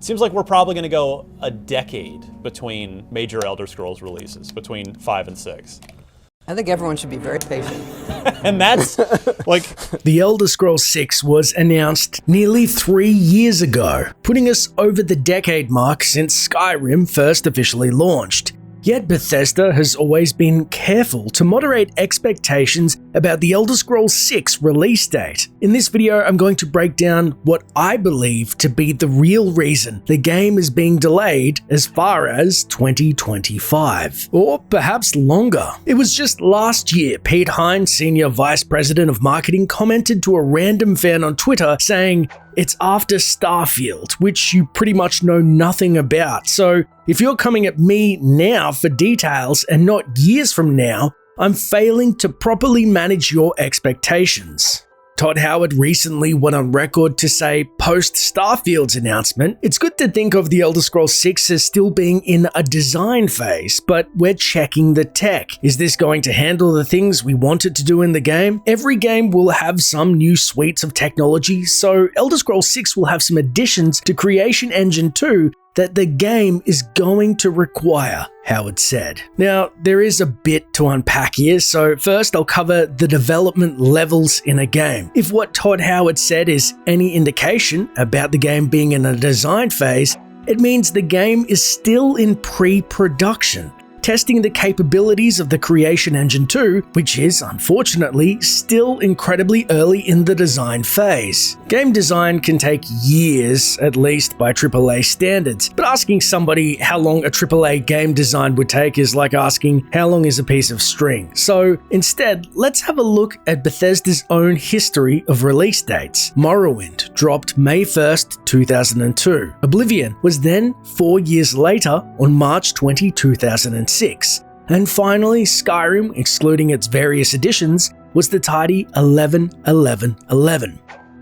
Seems like we're probably going to go a decade between major Elder Scrolls releases, between 5 and 6. I think everyone should be very patient. And that's like... The Elder Scrolls 6 was announced nearly 3 years ago, putting us over the decade mark since Skyrim first officially launched. Yet Bethesda has always been careful to moderate expectations about the Elder Scrolls 6 release date. In this video, I'm going to break down what I believe to be the real reason the game is being delayed as far as 2025, or perhaps longer. It was just last year Pete Hine, Senior Vice President of Marketing, commented to a random fan on Twitter saying, "It's after Starfield, which you pretty much know nothing about. So if you're coming at me now for details and not years from now, I'm failing to properly manage your expectations." Todd Howard recently went on record to say, post Starfield's announcement, "It's good to think of the Elder Scrolls 6 as still being in a design phase, but we're checking the tech. Is this going to handle the things we want it to do in the game? Every game will have some new suites of technology, so Elder Scrolls 6 will have some additions to Creation Engine 2 that the game is going to require," Howard said. Now, there is a bit to unpack here, so first I'll cover the development levels in a game. If what Todd Howard said is any indication about the game being in a design phase, it means the game is still in pre-production, testing the capabilities of the Creation Engine 2, which is, unfortunately, still incredibly early in the design phase. Game design can take years, at least by AAA standards, but asking somebody how long a AAA game design would take is like asking how long is a piece of string. So instead, let's have a look at Bethesda's own history of release dates. Morrowind dropped May 1st, 2002. Oblivion was then 4 years later on March 20, 2006. And finally, Skyrim, excluding its various editions, was the tidy 11-11-11.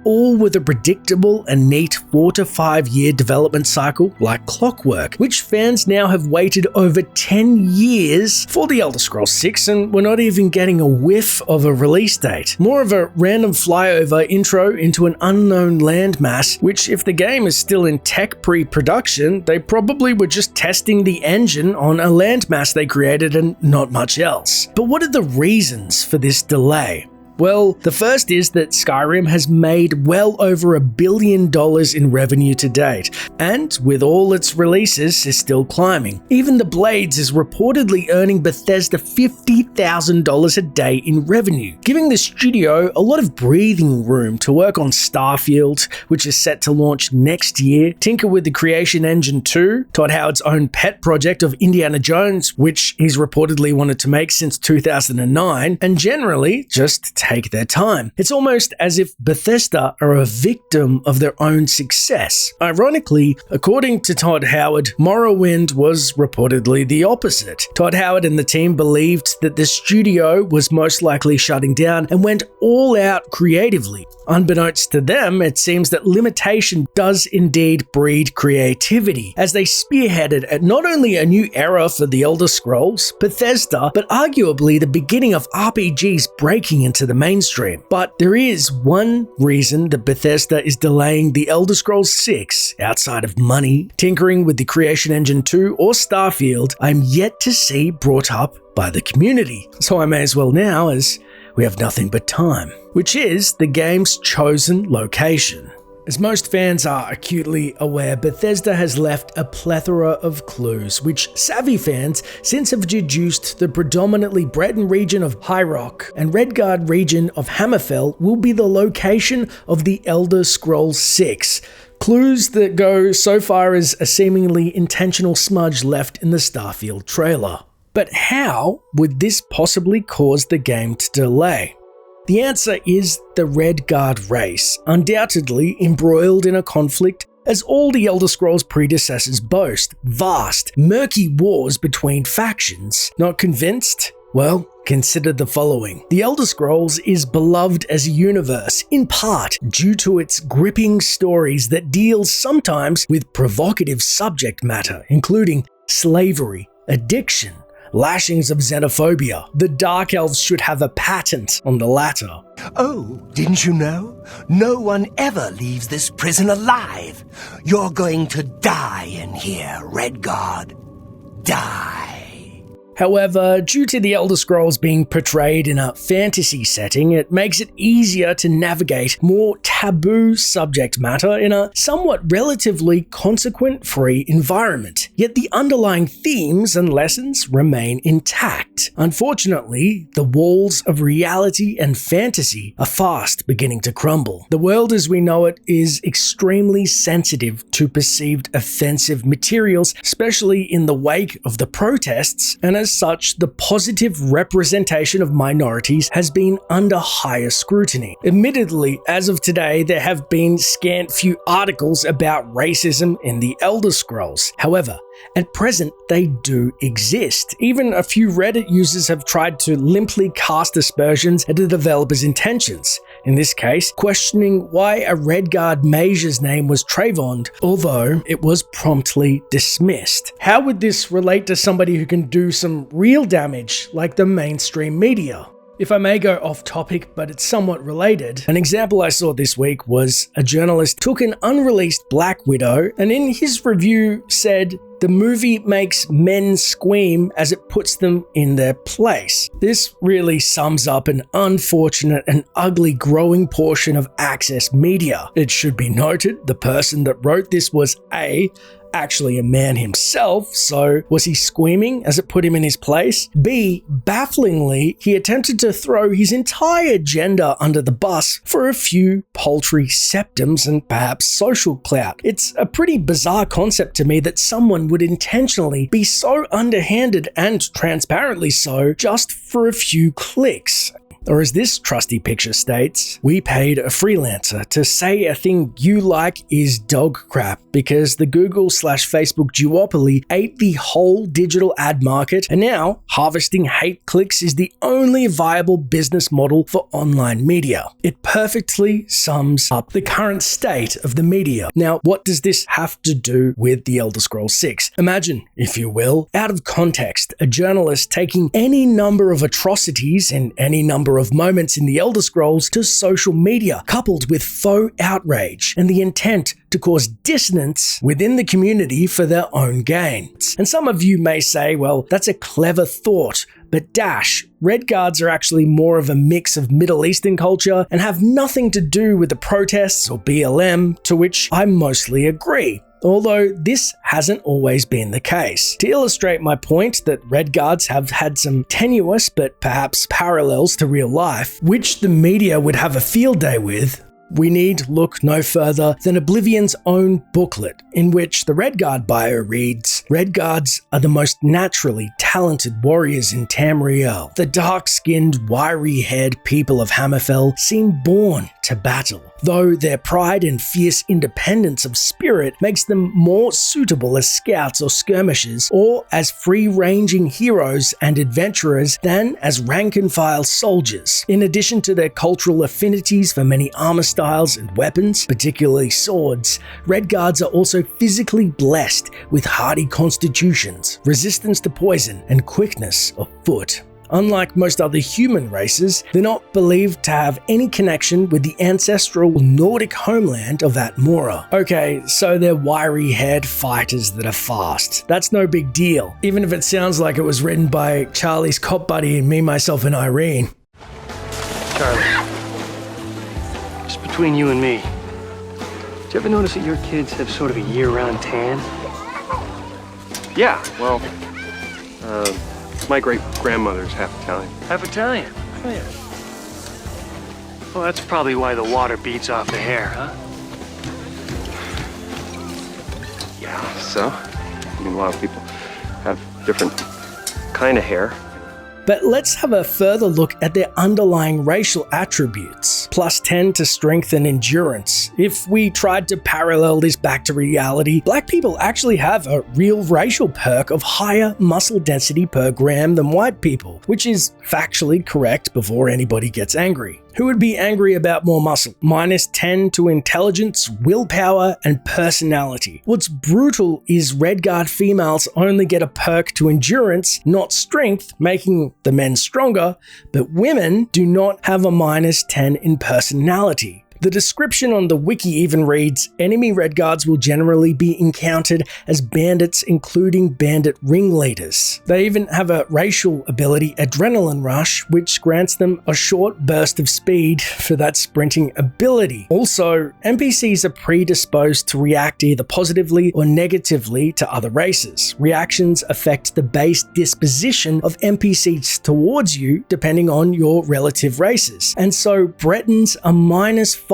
All with a predictable and neat 4 to 5 year development cycle like clockwork, which fans now have waited over 10 years for the Elder Scrolls 6, and we're not even getting a whiff of a release date. More of a random flyover intro into an unknown landmass, which if the game is still in tech pre-production, they probably were just testing the engine on a landmass they created and not much else. But what are the reasons for this delay? Well, the first is that Skyrim has made well over $1 billion in revenue to date, and with all its releases is still climbing. Even The Blades is reportedly earning Bethesda $50,000 a day in revenue, giving the studio a lot of breathing room to work on Starfield, which is set to launch next year, tinker with the Creation Engine 2, Todd Howard's own pet project of Indiana Jones, which he's reportedly wanted to make since 2009, and generally just take their time. It's almost as if Bethesda are a victim of their own success. Ironically, according to Todd Howard, Morrowind was reportedly the opposite. Todd Howard and the team believed that the studio was most likely shutting down and went all out creatively. Unbeknownst to them, it seems that limitation does indeed breed creativity, as they spearheaded at not only a new era for the Elder Scrolls, Bethesda, but arguably the beginning of RPGs breaking into the mainstream. But there is one reason that Bethesda is delaying the Elder Scrolls 6 outside of money, tinkering with the Creation Engine 2 or Starfield I'm yet to see brought up by the community. So I may as well now, as we have nothing but time, which is the game's chosen location. As most fans are acutely aware, Bethesda has left a plethora of clues, which savvy fans since have deduced the predominantly Breton region of High Rock and Redguard region of Hammerfell will be the location of the Elder Scrolls 6. Clues that go so far as a seemingly intentional smudge left in the Starfield trailer. But how would this possibly cause the game to delay? The answer is the Redguard race, undoubtedly embroiled in a conflict as all the Elder Scrolls predecessors boast, vast, murky wars between factions. Not convinced? Well, consider the following. The Elder Scrolls is beloved as a universe, in part due to its gripping stories that deal sometimes with provocative subject matter, including slavery, addiction, lashings of xenophobia. The Dark Elves should have a patent on the latter. Oh, didn't you know? No one ever leaves this prison alive. You're going to die in here, Redguard. Die. However, due to the Elder Scrolls being portrayed in a fantasy setting, it makes it easier to navigate more taboo subject matter in a somewhat relatively consequent-free environment. Yet the underlying themes and lessons remain intact. Unfortunately, the walls of reality and fantasy are fast beginning to crumble. The world as we know it is extremely sensitive to perceived offensive materials, especially in the wake of the protests, and as such, the positive representation of minorities has been under higher scrutiny. Admittedly, as of today, there have been scant few articles about racism in the Elder Scrolls. However, at present, they do exist. Even a few Reddit users have tried to limply cast aspersions at the developers' intentions. In this case, questioning why a Redguard mage's name was Trayvon, although it was promptly dismissed. How would this relate to somebody who can do some real damage like the mainstream media? If I may go off topic, but it's somewhat related, an example I saw this week was a journalist took an unreleased Black Widow and in his review said, "The movie makes men squeam as it puts them in their place." This really sums up an unfortunate and ugly growing portion of access media. It should be noted, the person that wrote this was actually a man himself, so was he squeaming as it put him in his place? B, bafflingly, he attempted to throw his entire gender under the bus for a few paltry septums and perhaps social clout. It's a pretty bizarre concept to me that someone would intentionally be so underhanded and transparently so just for a few clicks. Or as this trusty picture states, we paid a freelancer to say a thing you like is dog crap because the Google/Facebook duopoly ate the whole digital ad market, and now harvesting hate clicks is the only viable business model for online media. It perfectly sums up the current state of the media. Now, what does this have to do with the Elder Scrolls 6? Imagine, if you will, out of context, a journalist taking any number of atrocities in any number of moments in the Elder Scrolls to social media, coupled with faux outrage and the intent to cause dissonance within the community for their own gain. And some of you may say, well, that's a clever thought, but Redguards are actually more of a mix of Middle Eastern culture and have nothing to do with the protests or BLM, to which I mostly agree. Although this hasn't always been the case. To illustrate my point that Redguards have had some tenuous but perhaps parallels to real life, which the media would have a field day with, we need look no further than Oblivion's own booklet, in which the Redguard bio reads, "Redguards are the most naturally talented warriors in Tamriel. The dark-skinned, wiry-haired people of Hammerfell seem born to battle, though their pride and fierce independence of spirit makes them more suitable as scouts or skirmishers, or as free-ranging heroes and adventurers than as rank-and-file soldiers. In addition to their cultural affinities for many armor styles and weapons, particularly swords, Redguards are also physically blessed with hardy constitutions, resistance to poison, and quickness of foot. Unlike most other human races, they're not believed to have any connection with the ancestral Nordic homeland of Atmora. Okay, so they're wiry-haired fighters that are fast. That's no big deal, even if it sounds like it was written by Charlie's cop buddy and me, myself, and Irene. Charlie, just between you and me, did you ever notice that your kids have sort of a year-round tan? Yeah, well, my great-grandmother's half Italian. Half Italian? Oh, yeah. Well, that's probably why the water beats off the hair, huh? Yeah, so? I mean, a lot of people have different kind of hair. But let's have a further look at their underlying racial attributes. +10 to strength and endurance. If we tried to parallel this back to reality, black people actually have a real racial perk of higher muscle density per gram than white people, which is factually correct before anybody gets angry. Who would be angry about more muscle? -10 to intelligence, willpower, and personality. What's brutal is Redguard females only get a perk to endurance, not strength, making the men stronger, but women do not have a -10 in personality. The description on the wiki even reads, enemy Redguards will generally be encountered as bandits, including bandit ringleaders. They even have a racial ability, Adrenaline Rush, which grants them a short burst of speed for that sprinting ability. Also, NPCs are predisposed to react either positively or negatively to other races. Reactions affect the base disposition of NPCs towards you depending on your relative races. And so Bretons are -5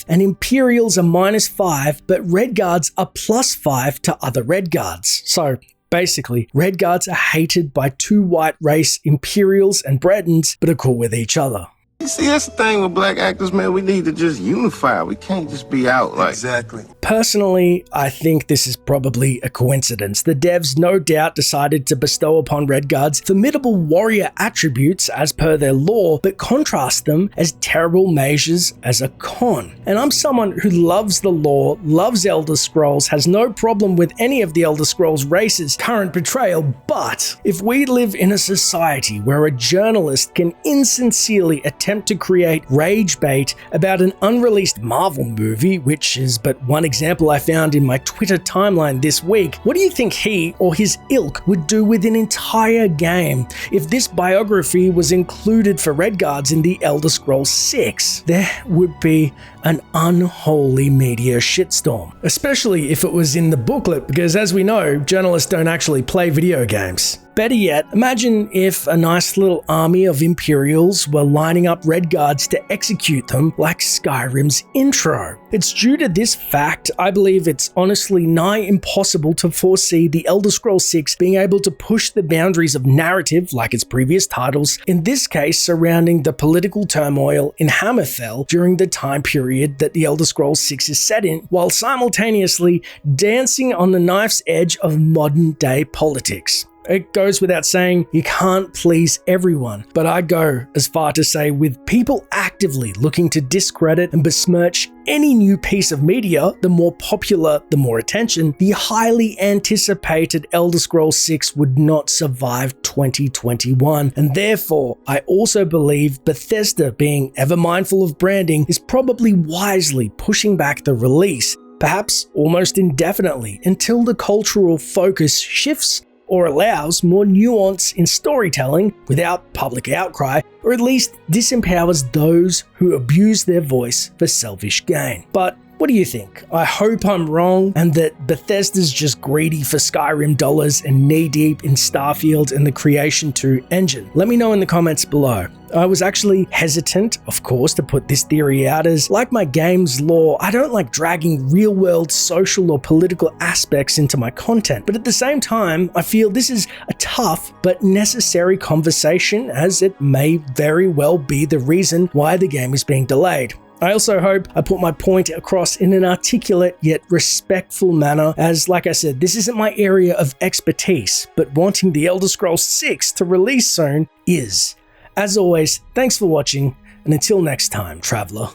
and Imperials are -5, but Redguards are +5 to other Redguards. So basically, Redguards are hated by two white race Imperials and Bretons, but are cool with each other. You see, that's the thing with black actors, man. We need to just unify. We can't just be out like... Exactly. Personally, I think this is probably a coincidence. The devs no doubt decided to bestow upon Redguards formidable warrior attributes as per their lore, but contrast them as terrible mages as a con. And I'm someone who loves the lore, loves Elder Scrolls, has no problem with any of the Elder Scrolls races' current portrayal, but if we live in a society where a journalist can insincerely attempt to create rage bait about an unreleased Marvel movie, which is but one example I found in my Twitter timeline this week, what do you think he or his ilk would do with an entire game if this biography was included for Redguards in the Elder Scrolls 6? There would be an unholy media shitstorm, especially if it was in the booklet, because as we know, journalists don't actually play video games. Better yet, imagine if a nice little army of Imperials were lining up Redguards to execute them like Skyrim's intro. It's due to this fact, I believe it's honestly nigh impossible to foresee the Elder Scrolls 6 being able to push the boundaries of narrative like its previous titles, in this case surrounding the political turmoil in Hammerfell during the time period that the Elder Scrolls 6 is set in, while simultaneously dancing on the knife's edge of modern day politics. It goes without saying, you can't please everyone, but I go as far to say with people actively looking to discredit and besmirch any new piece of media, the more popular, the more attention, the highly anticipated Elder Scrolls 6 would not survive 2021. And therefore, I also believe Bethesda, being ever mindful of branding, is probably wisely pushing back the release, perhaps almost indefinitely, until the cultural focus shifts or allows more nuance in storytelling without public outcry, or at least disempowers those who abuse their voice for selfish gain. But what do you think? I hope I'm wrong and that Bethesda's just greedy for Skyrim dollars and knee-deep in Starfield and the Creation 2 engine. Let me know in the comments below. I was actually hesitant, of course, to put this theory out as, like my game's lore, I don't like dragging real-world social or political aspects into my content. But at the same time, I feel this is a tough but necessary conversation, as it may very well be the reason why the game is being delayed. I also hope I put my point across in an articulate yet respectful manner, as like I said, this isn't my area of expertise, but wanting the Elder Scrolls 6 to release soon is. As always, thanks for watching, and until next time, traveler.